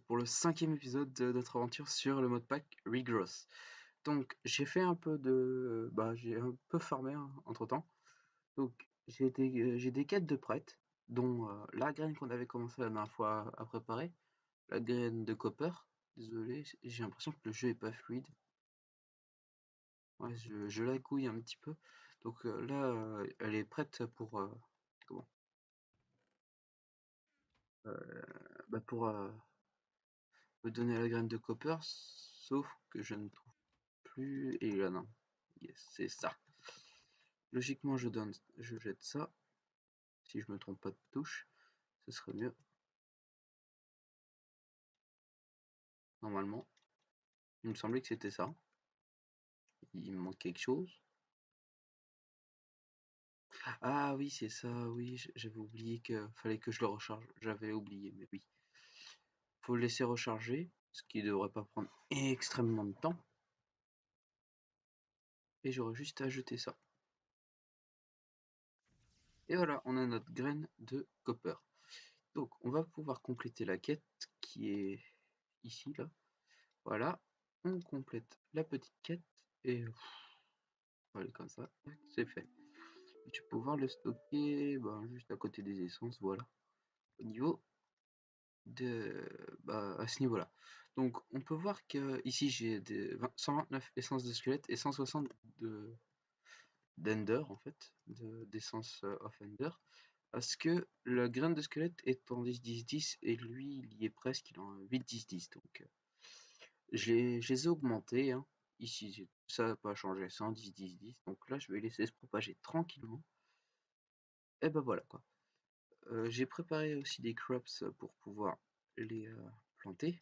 pour le 5e épisode de notre aventure sur le modpack Regrowth. Donc j'ai fait un peu de... j'ai un peu farmé entre temps. Donc j'ai des quêtes de prêtres, dont la graine qu'on avait commencé la dernière fois à préparer, la graine de copper. Désolé, j'ai l'impression que le jeu est pas fluide. Ouais, je la couille un petit peu. Donc là, elle est prête pour... comment pour me donner la graine de copper, sauf que je ne trouve plus... Et là, non. Yes, c'est ça. Logiquement, je jette ça. Si je me trompe pas de touche, ce serait mieux. Normalement. Il me semblait que c'était ça. Il me manque quelque chose. Ah oui, c'est ça, oui, j'avais oublié que fallait que je le recharge. J'avais oublié, mais oui. Faut le laisser recharger, ce qui devrait pas prendre extrêmement de temps. Et j'aurais juste à jeter ça. Et voilà, on a notre graine de copper. Donc, on va pouvoir compléter la quête qui est ici, là. Voilà, on complète la petite quête et voilà, comme ça, c'est fait. Et tu peux pouvoir le stocker juste à côté des essences, voilà. Au niveau de à ce niveau-là. Donc on peut voir que ici j'ai 129 essences de squelette et 160 d'Ender en fait, d'essence of Ender. Parce que la graine de squelette est en 10-10-10 et lui il y est presque, il est en 8-10-10. Donc je les ai augmentés. Hein. Ici, ça n'a pas changé, c'est en 10-10-10. Donc là, je vais laisser se propager tranquillement. Et ben voilà quoi. J'ai préparé aussi des crops pour pouvoir les planter.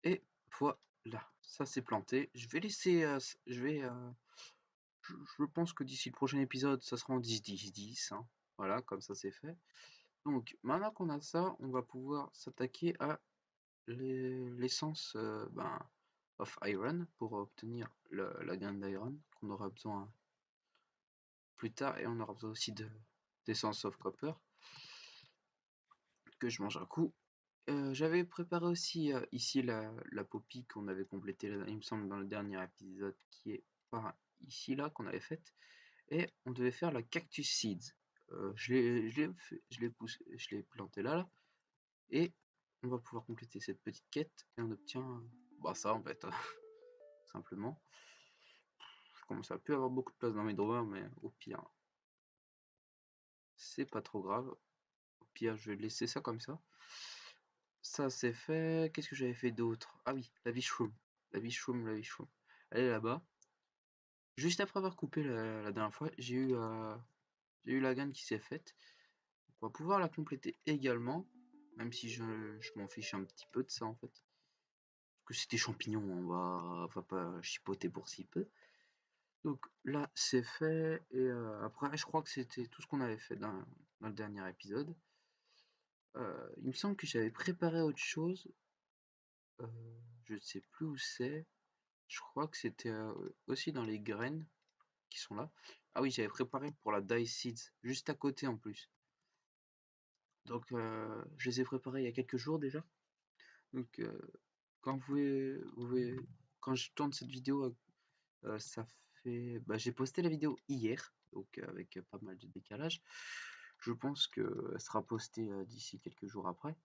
Et voilà, ça c'est planté. Je vais laisser, je pense que d'ici le prochain épisode, ça sera en 10-10-10. Hein. Voilà, comme ça c'est fait. Donc maintenant qu'on a ça, on va pouvoir s'attaquer à l'essence of Iron pour obtenir la graine d'Iron qu'on aura besoin plus tard, et on aura besoin aussi d'essence of Copper que je mange un coup. J'avais préparé aussi ici la poppy qu'on avait complétée, il me semble, dans le dernier épisode, qui est par ici là qu'on avait faite, et on devait faire la cactus seeds. Je l'ai planté là, et on va pouvoir compléter cette petite quête et on obtient ça en fait, simplement. Je commence à plus avoir beaucoup de place dans mes drawers, mais au pire, c'est pas trop grave. Au pire, je vais laisser ça comme ça. Ça c'est fait. Qu'est-ce que j'avais fait d'autre? Ah oui, la Wishroom. La Wishroom. Elle est là-bas. Juste après avoir coupé la dernière fois, j'ai eu la graine qui s'est faite. On va pouvoir la compléter également, même si je m'en fiche un petit peu de ça en fait. Parce que c'est des champignons, on va pas chipoter pour si peu. Donc là c'est fait, et après je crois que c'était tout ce qu'on avait fait dans le dernier épisode. Il me semble que j'avais préparé autre chose. Je ne sais plus où c'est. Je crois que c'était aussi dans les graines qui sont là. Ah oui, j'avais préparé pour la Dye Seeds, juste à côté en plus. Donc je les ai préparés il y a quelques jours déjà. Donc quand quand je tourne cette vidéo, ça fait... j'ai posté la vidéo hier, donc avec pas mal de décalage. Je pense qu'elle sera postée d'ici quelques jours après.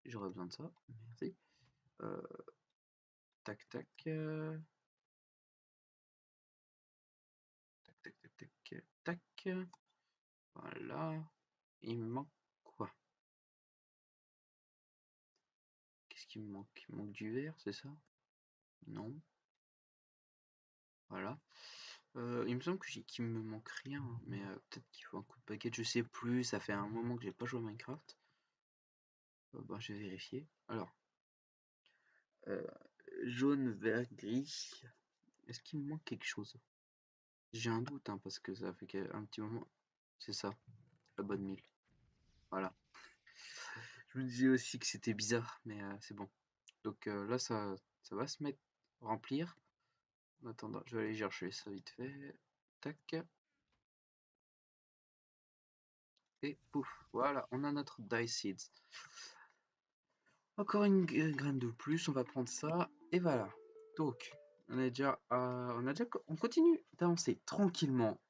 J'aurai besoin de ça. Merci. Euh, tac tac. Tac tac tac tac tac. Voilà. Il me manque quoi? Qu'est-ce qui me manque? Il me manque du verre, c'est ça? Non. Voilà. Il me semble qu'il me manque rien, hein, mais peut-être qu'il faut un coup de paquet, je sais plus, ça fait un moment que j'ai pas joué à Minecraft. Je vais vérifier. Alors, euh, jaune, vert, gris. Est-ce qu'il me manque quelque chose? J'ai un doute, hein, parce que ça fait un petit moment. C'est ça, la bonne mille. Voilà. Je me disais aussi que c'était bizarre, mais c'est bon. Donc là, ça va se mettre remplir. En attendant, je vais aller chercher ça vite fait. Tac. Et pouf, voilà, on a notre Dye Seeds. Encore une graine de plus, on va prendre ça, et voilà. Donc, on continue d'avancer tranquillement,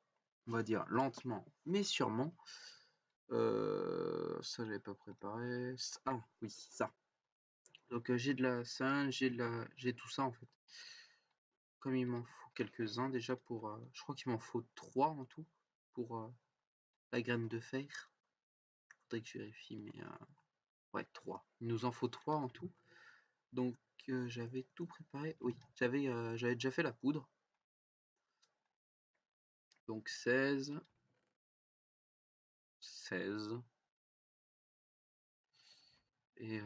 on va dire lentement, mais sûrement. Ça, je l'ai pas préparé. Ah, oui, ça. Donc, j'ai de la sun, j'ai tout ça en fait. Comme il m'en faut quelques-uns déjà pour. Je crois qu'il m'en faut 3 en tout pour la graine de fer. Faudrait que je vérifie, mais ouais, 3. Il nous en faut 3 en tout. Donc, j'avais tout préparé. Oui, j'avais déjà fait la poudre. Donc 16, 16. Et je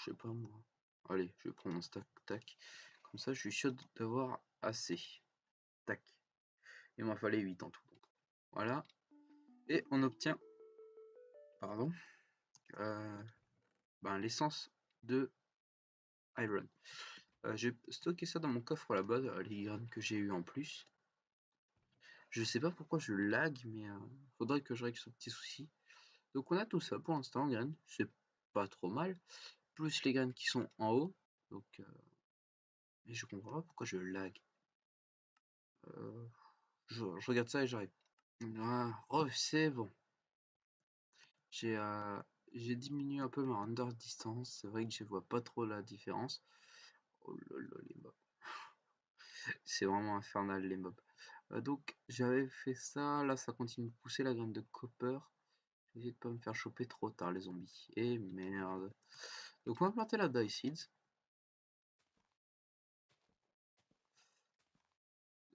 sais pas moi. Allez, je vais prendre un stack, tac. Comme ça, je suis sûr d'avoir assez. Tac. Il m'en fallait 8 en tout. Voilà. Et on obtient, pardon, l'essence de Iron. J'ai stocké ça dans mon coffre là-bas, les graines que j'ai eu en plus. Je sais pas pourquoi je lag, mais faudrait que je règle ce petit souci. Donc on a tout ça pour l'instant en graines, c'est pas trop mal. Plus les graines qui sont en haut. Donc mais je comprends pas pourquoi je lag. Je regarde ça et j'arrive. Ah, c'est bon. J'ai diminué un peu ma render distance. C'est vrai que je vois pas trop la différence. Oh là là, les mobs. C'est vraiment infernal les mobs. Donc j'avais fait ça. Là, ça continue de pousser la graine de copper. J'essaie de pas me faire choper trop tard les zombies. Et merde. Donc on va planter la die seeds.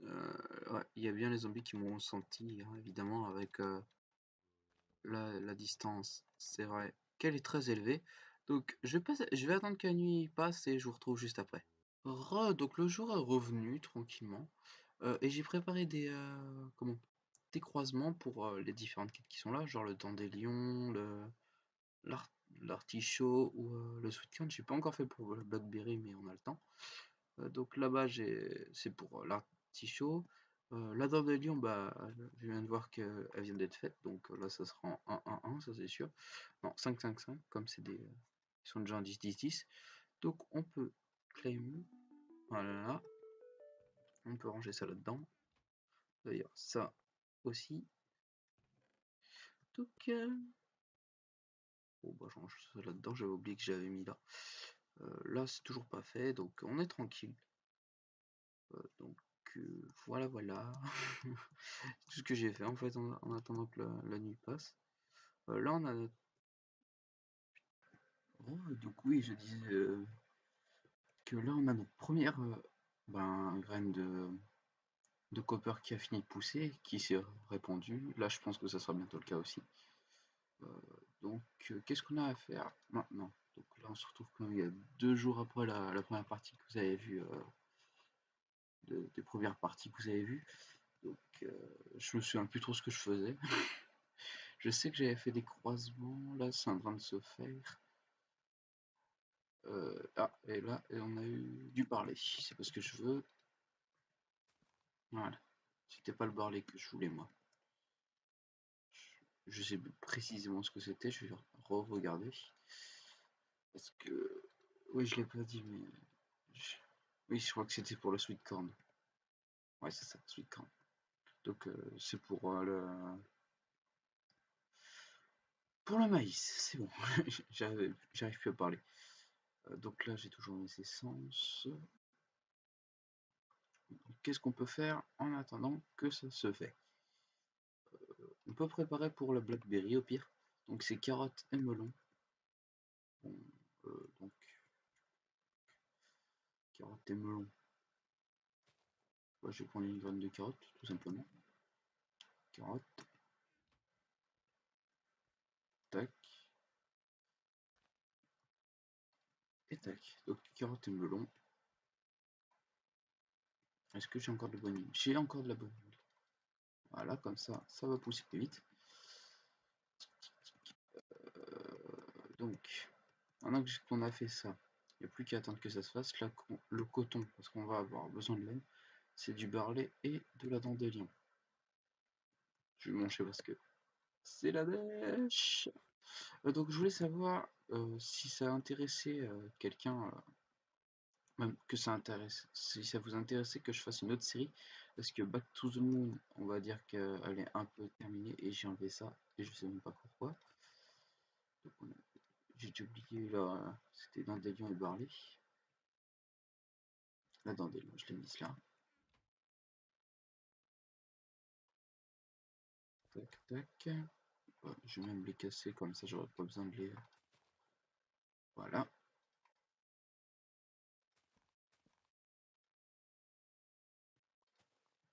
Ouais, il y a bien les zombies qui m'ont senti, hein, évidemment, avec la distance. C'est vrai qu'elle est très élevée. Donc je vais attendre que la nuit passe et je vous retrouve juste après. Donc le jour est revenu tranquillement. Et j'ai préparé des croisements pour les différentes quêtes qui sont là, genre le dandelion, l'ar- l'artichaut ou le sweetcorn. J'ai pas encore fait pour le blackberry, mais on a le temps. Donc là-bas, c'est pour l'artichaut. La dandelion, bah, je viens de voir qu'elle vient d'être faite, donc là, ça sera en 1-1-1, ça c'est sûr. Non, 5-5-5, comme c'est des. Ils sont déjà en 10-10-10. Donc on peut claim. Voilà. On peut ranger ça là-dedans. D'ailleurs, ça aussi. Donc, bon, bah, je range ça là-dedans. J'avais oublié que j'avais mis là. Là, c'est toujours pas fait, donc on est tranquille. Donc, voilà, voilà. Tout ce que j'ai fait en fait en attendant que la nuit passe. Là, on a notre. Oh, donc, oui, je disais que là, on a notre première graine de copper qui a fini de pousser, qui s'est répandue. Là, je pense que ça sera bientôt le cas aussi. Euh, donc, qu'est-ce qu'on a à faire maintenant? Donc là, on se retrouve quand même il y a 2 jours après la première partie que vous avez vue, des premières parties que vous avez vues. Donc, je me souviens plus trop ce que je faisais. Je sais que j'avais fait des croisements. Là, c'est en train de se faire. Et là, on a eu du barley. C'est pas ce que je veux. Voilà. C'était pas le barley que je voulais, moi. Je sais précisément ce que c'était. Je vais re-regarder. Parce que. Oui, je l'ai pas dit, mais. Oui, je crois que c'était pour le sweet corn. Ouais, c'est ça, sweet corn. Donc, c'est pour le maïs. C'est bon. J'arrive plus à parler. Donc là, j'ai toujours mes essences. Qu'est-ce qu'on peut faire en attendant que ça se fait? On peut préparer pour le blackberry au pire. Donc c'est carottes et melon. Bon, donc carottes et melon. Ouais, je vais prendre une graine de carotte tout simplement. Carotte, tac, et tac. Donc carotte et melon. Est-ce que j'ai encore de la bonne huile? J'ai encore de la bonne huile. Voilà, comme ça va pousser plus vite. Donc, maintenant qu'on a fait ça, il n'y a plus qu'à attendre que ça se fasse. Là, le coton, parce qu'on va avoir besoin de laine, c'est du barley et de la dandelion. Je vais manger parce que c'est la dèche. Donc je voulais savoir si ça intéressait quelqu'un, même que ça intéresse, si ça vous intéressait que je fasse une autre série, parce que Back to the Moon, on va dire qu'elle est un peu terminée et j'ai enlevé ça et je sais même pas pourquoi. J'ai oublié là, c'était dans Dandelion et Barley. Là, Dandelion, je l'ai mise là. Tac, tac. Ouais, je vais même les casser, comme ça j'aurais pas besoin de les. Voilà.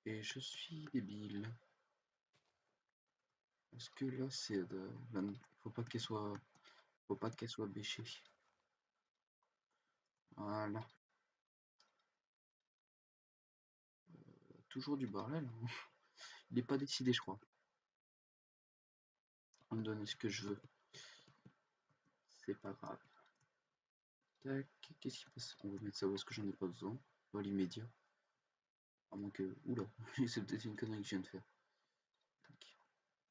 Et je suis débile. Parce que là, c'est de. Faut pas qu'elle soit. Faut pas qu'elle soit bêchée. Voilà. Toujours du bordel, hein. Il n'est pas décidé, je crois. On me donne ce que je veux. C'est pas grave. Tac. Qu'est-ce qui passe? On va mettre ça où est-ce que j'en ai pas besoin. Dans l'immédiat. À moins que. Oula. C'est peut-être une connerie que je viens de faire. Tac.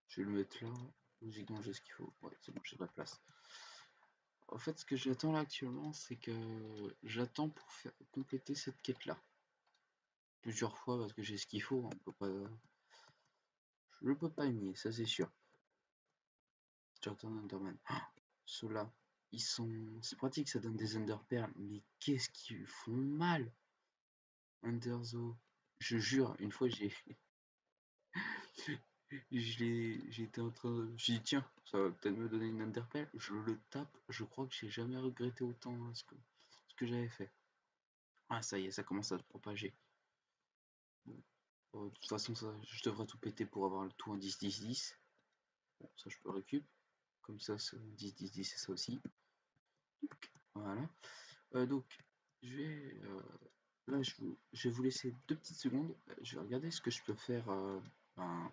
Je vais le mettre là. Logiquement, j'ai ce qu'il faut. Ouais, c'est bon, j'ai de la place. En fait, ce que j'attends là actuellement, c'est que j'attends pour faire compléter cette quête là. Plusieurs fois parce que j'ai ce qu'il faut. On peut pas. Je peux pas nier, ça c'est sûr. Jordan Underman. Ceux-là, ils sont. C'est pratique, ça donne des Underpearls, mais qu'est-ce qu'ils font mal! Underzo. Je jure, une fois j'ai. J'étais en train. J'ai dit, tiens, ça va peut-être me donner une Underpearl. Je le tape, je crois que j'ai jamais regretté autant hein, ce que j'avais fait. Ah, ça y est, ça commence à se propager. Bon. De toute façon, ça, je devrais tout péter pour avoir le tout en 10-10-10. Bon, ça, je peux récup. Comme ça, 10-10-10, c'est ça aussi. Voilà. Donc, je vais. Là, je vais vous laisser 2 petites secondes. Je vais regarder ce que je peux faire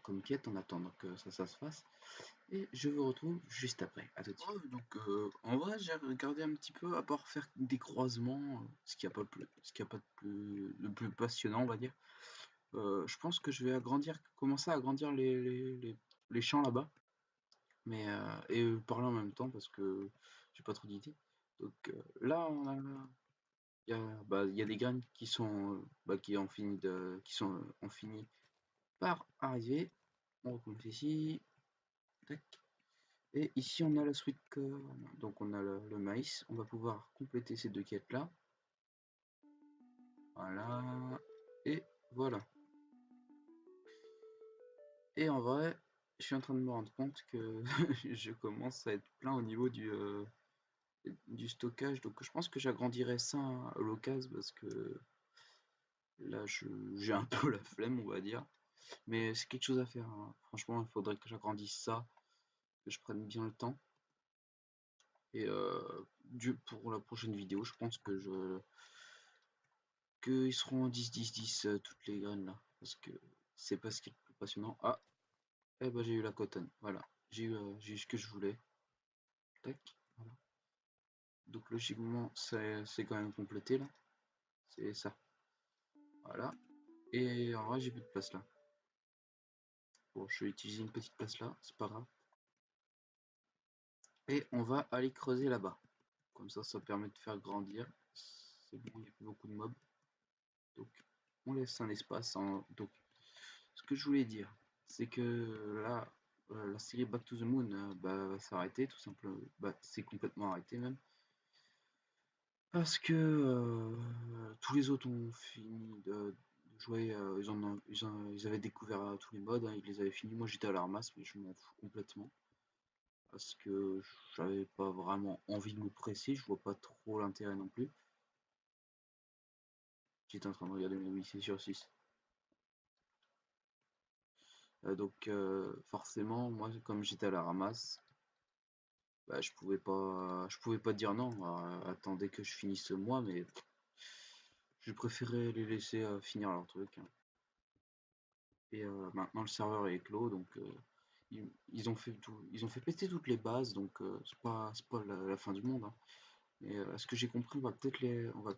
comme quête en attendant que ça se fasse. Et je vous retrouve juste après. À tout de suite. Ouais, donc, en vrai, j'ai regardé un petit peu, à part faire des croisements, ce qui n'y a pas, ce qui a pas de plus passionnant, on va dire. Je pense que je vais commencer à agrandir les champs là-bas. Mais, et parler en même temps parce que j'ai pas trop d'idées. Donc là, il y a des graines qui sont ont fini par arriver. On recommence ici. Tac. Et ici on a la sweet corn. Donc on a le maïs. On va pouvoir compléter ces deux quêtes là. Voilà. Et voilà. Et en vrai, je suis en train de me rendre compte que je commence à être plein au niveau du stockage. Donc je pense que j'agrandirai ça à l'occasion parce que là j'ai un peu la flemme on va dire. Mais c'est quelque chose à faire, hein. Franchement, il faudrait que j'agrandisse ça, que je prenne bien le temps. Et pour la prochaine vidéo, je pense qu'ils seront en 10-10-10 toutes les graines là. Parce que c'est pas ce qui est le plus passionnant. Ah, eh ben j'ai eu la cotton. Voilà. J'ai eu ce que je voulais. Tac. Voilà. Donc logiquement, c'est quand même complété là. C'est ça. Voilà. Et en vrai, j'ai plus de place là. Bon, je vais utiliser une petite place là, c'est pas grave. Et on va aller creuser là-bas. Comme ça permet de faire grandir. C'est bon, il n'y a plus beaucoup de mobs. Donc, on laisse un espace. Donc, ce que je voulais dire, c'est que là, la série Back to the Moon va s'arrêter, tout simplement. Bah, c'est complètement arrêté même. Parce que tous les autres ont fini de jouer. Ils avaient découvert tous les modes, hein, ils les avaient finis. Moi, j'étais à la ramasse, mais je m'en fous complètement. Parce que j'avais pas vraiment envie de me presser, je vois pas trop l'intérêt non plus. J'étais en train de regarder mes 8 sur 6. Donc forcément, moi comme j'étais à la ramasse, bah, je pouvais pas dire non. Attendez que je finisse moi, mais je préférais les laisser finir leur truc, hein. Et maintenant le serveur est clos, donc ils ont fait ils ont fait péter toutes les bases, donc c'est pas la fin du monde, hein. Mais à ce que j'ai compris, on va peut-être récupérer on va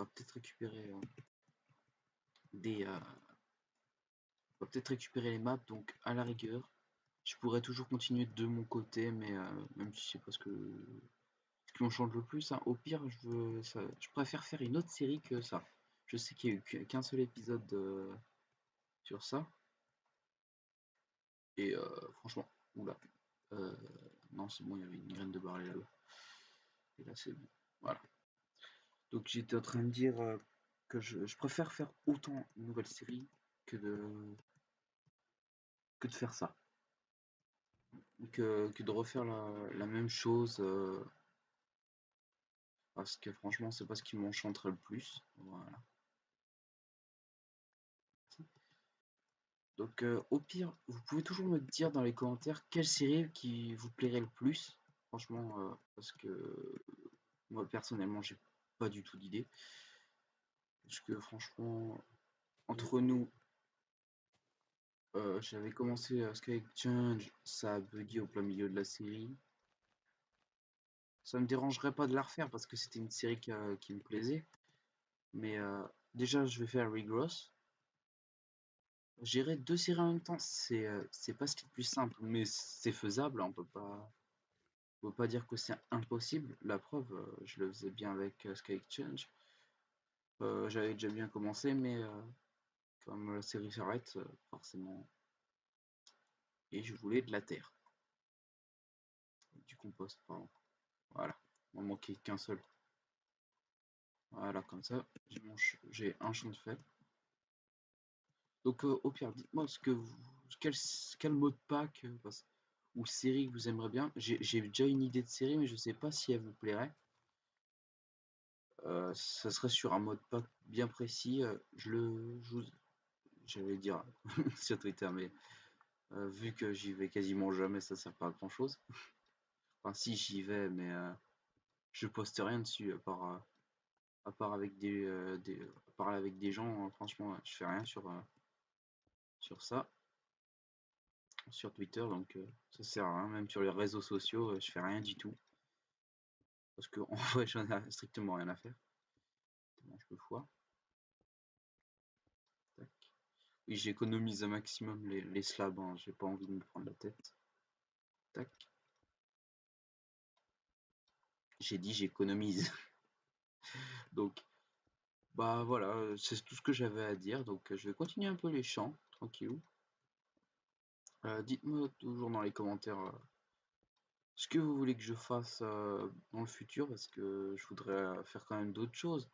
peut-être récupérer des, on va peut-être récupérer les maps, donc à la rigueur. Je pourrais toujours continuer de mon côté, mais même si c'est pas ce qui m'enchante le plus, hein. Au pire, je préfère faire une autre série que ça. Je sais qu'il y a eu qu'un seul épisode sur ça, et franchement, oula, euh, non c'est bon, il y avait une graine de barley là-bas, et là c'est bon, voilà. Donc j'étais en train de dire que je préfère faire autant une nouvelle série que que de faire ça, que de refaire la même chose, parce que franchement c'est pas ce qui m'enchanterait le plus, voilà. Donc au pire, vous pouvez toujours me dire dans les commentaires quelle série qui vous plairait le plus. Franchement, parce que moi personnellement, j'ai pas du tout d'idée. Parce que franchement, entre nous, j'avais commencé Sky Exchange, ça a bugué au plein milieu de la série. Ça me dérangerait pas de la refaire parce que c'était une série qui me plaisait. Mais déjà, je vais faire Regrowth. Gérer deux séries en même temps, c'est pas ce qui est le plus simple, mais c'est faisable, hein. On peut pas dire que c'est impossible. La preuve, je le faisais bien avec Sky Exchange. J'avais déjà bien commencé, mais comme la série s'arrête, forcément. Et je voulais de la terre. Du compost, pardon. Voilà. Il m'en manquait qu'un seul. Voilà, comme ça, j'ai un champ de fait. Donc, au pire, dites-moi quel mode pack ou série que vous aimeriez bien. J'ai déjà une idée de série, mais je sais pas si elle vous plairait. Ça serait sur un mode pack bien précis. J'allais dire sur Twitter, mais vu que j'y vais quasiment jamais, ça sert pas à grand chose. Enfin, si j'y vais, mais je poste rien dessus à part avec parler avec des gens. Franchement, je fais rien sur ça, sur Twitter, donc ça sert à rien. Même sur les réseaux sociaux, je fais rien du tout parce que en vrai, j'en ai strictement rien à faire. Tellement je me foire. Tac. Oui, j'économise un maximum les slabs, hein. J'ai pas envie de me prendre la tête. Tac. J'ai dit j'économise. Donc, bah voilà, c'est tout ce que j'avais à dire. Donc, je vais continuer un peu les champs, tranquillou. Dites-moi toujours dans les commentaires ce que vous voulez que je fasse dans le futur, parce que je voudrais faire quand même d'autres choses.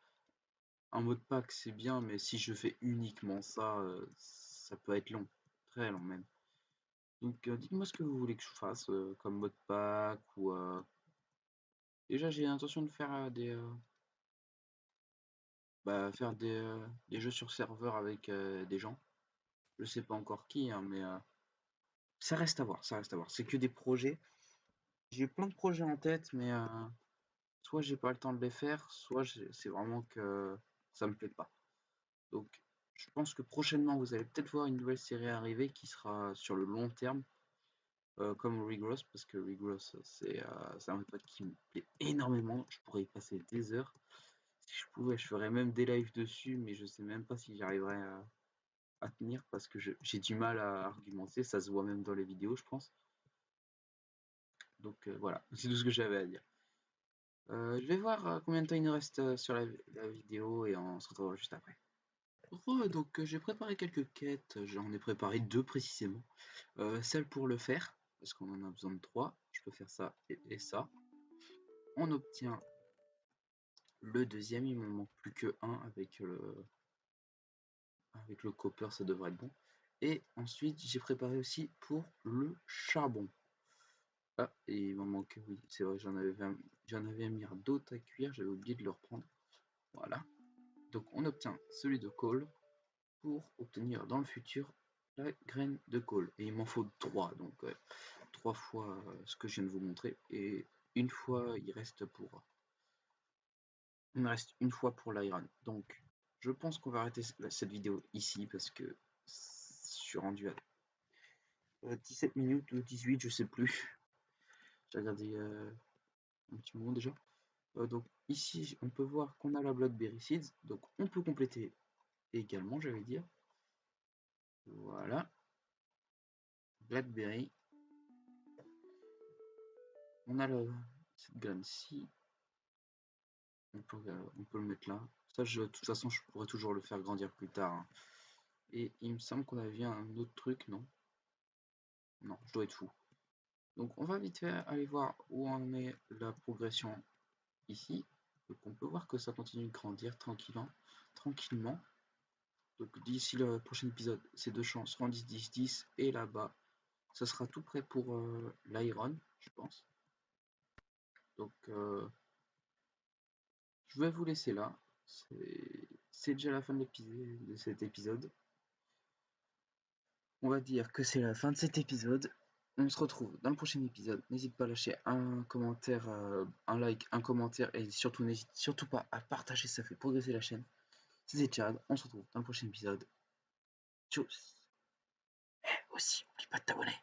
Un mode pack, c'est bien, mais si je fais uniquement ça, ça peut être long, très long même. Donc, dites-moi ce que vous voulez que je fasse comme mode pack ou déjà j'ai l'intention de faire faire des jeux sur serveur avec des gens. Je sais pas encore qui, hein, mais ça reste à voir, ça reste à voir. C'est que des projets. J'ai plein de projets en tête, mais soit j'ai pas le temps de les faire, soit c'est vraiment que ça me plaît pas. Donc, je pense que prochainement, vous allez peut-être voir une nouvelle série arriver qui sera sur le long terme, comme Regrowth, parce que Regrowth, c'est un mode qui me plaît énormément. Je pourrais y passer des heures. Si je pouvais, je ferais même des lives dessus, mais je sais même pas si j'arriverais à tenir parce que j'ai du mal à argumenter. Ça se voit même dans les vidéos, je pense. Donc voilà, c'est tout ce que j'avais à dire. Je vais voir combien de temps il nous reste sur la vidéo et on se retrouvera juste après. Donc j'ai préparé quelques quêtes, j'en ai préparé deux précisément. Celle pour le faire, parce qu'on en a besoin de trois. Je peux faire ça et ça. On obtient le deuxième, il m'en manque plus que un avec le copper, ça devrait être bon. Et ensuite j'ai préparé aussi pour le charbon. Ah, et il m'en manque, oui, c'est vrai, j'en avais mis d'autres à cuire, j'avais oublié de le reprendre. Voilà. Donc on obtient celui de coal pour obtenir dans le futur la graine de coal. Et il m'en faut 3, donc 3 fois ce que je viens de vous montrer. Et une fois, il me reste une fois pour l'iron. Donc je pense qu'on va arrêter cette vidéo ici parce que je suis rendu à 17 minutes ou 18, je sais plus. J'ai regardé un petit moment déjà. Donc ici, on peut voir qu'on a la Blackberry Seeds. Donc on peut compléter également, j'allais dire. Voilà. Blackberry. On a cette graine-ci. On peut le mettre là. Ça, de toute façon, je pourrais toujours le faire grandir plus tard, hein. Et il me semble qu'on avait un autre truc, non? Non, je dois être fou. Donc on va vite fait aller voir où en est la progression ici. Donc on peut voir que ça continue de grandir tranquillement. Donc d'ici le prochain épisode, ces deux champs seront 10, 10, 10. Et là-bas, ça sera tout prêt pour l'iron, je pense. Donc je vais vous laisser là. C'est déjà la fin de cet épisode. On va dire que c'est la fin de cet épisode. On se retrouve dans le prochain épisode. N'hésite pas à lâcher un commentaire, un like, un commentaire et surtout n'hésite surtout pas à partager, ça fait progresser la chaîne. C'était Chad, on se retrouve dans le prochain épisode. Tchuss. Aussi, n'oublie pas de t'abonner.